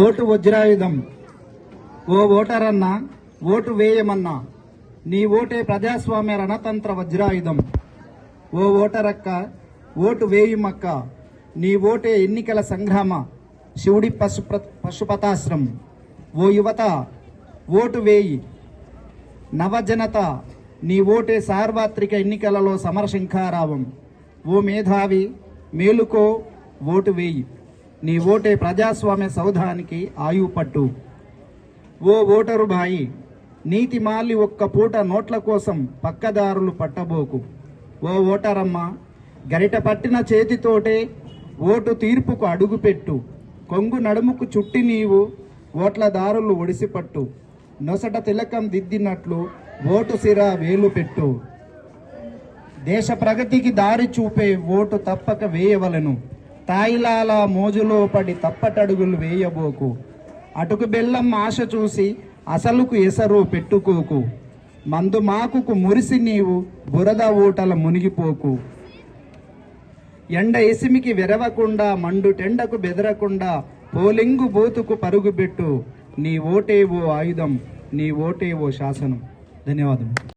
Vote వజ్రాయుధం. ఓ ఓటరన్నా, vote వేయమన్నా, నీ ఓటే ప్రజాస్వామ్య రణతంత్ర వజ్రాయుధం. ఓ ఓటరక్క, ఓటు వేయుమక్క, నీ ఓటే ఎన్నికల సంగ్రామ శివుడి పశుపతాశ్రం. ఓ యువత, ఓటు వేయి. నవజనత, నీ ఓటే సార్వత్రిక ఎన్నికలలో సమరశంఖారావం. ఓ మేధావి, మేలుకో, ఓటు వేయి. నీ ఓటే ప్రజాస్వామ్య సౌధానికి ఆయుపట్టు. ఓ ఓటరు భాయి, నీతి మాలి ఒక్క పూట నోట్ల కోసం పక్కదారులు పట్టబోకు. ఓ ఓటరమ్మ, గరిట పట్టిన చేతితోటే ఓటు తీర్పుకు అడుగుపెట్టు. కొంగు నడుముకు చుట్టి నీవు ఓట్ల దారులు ఒడిసిపట్టు. నొసట తిలకం దిద్దినట్లు ఓటు సిరా వేలు పెట్టు. దేశ ప్రగతికి దారి చూపే ఓటు తప్పక వేయవలను. తాయిలాల మోజులో పడి తప్పటడుగులు వేయబోకు. అటుకు బెల్లం ఆశ చూసి అసలుకు ఎసరు పెట్టుకోకు. మందు మాకుకు మురిసి నీవు బురద ఊటల మునిగిపోకు. ఎండ ఎసిమికి వెరవకుండా, మండు టెండకు బెదరకుండా పోలింగు బూతుకు పరుగుబెట్టు. నీ ఓటేవో ఆయుధం, నీ ఓటేవో శాసనం. ధన్యవాదం.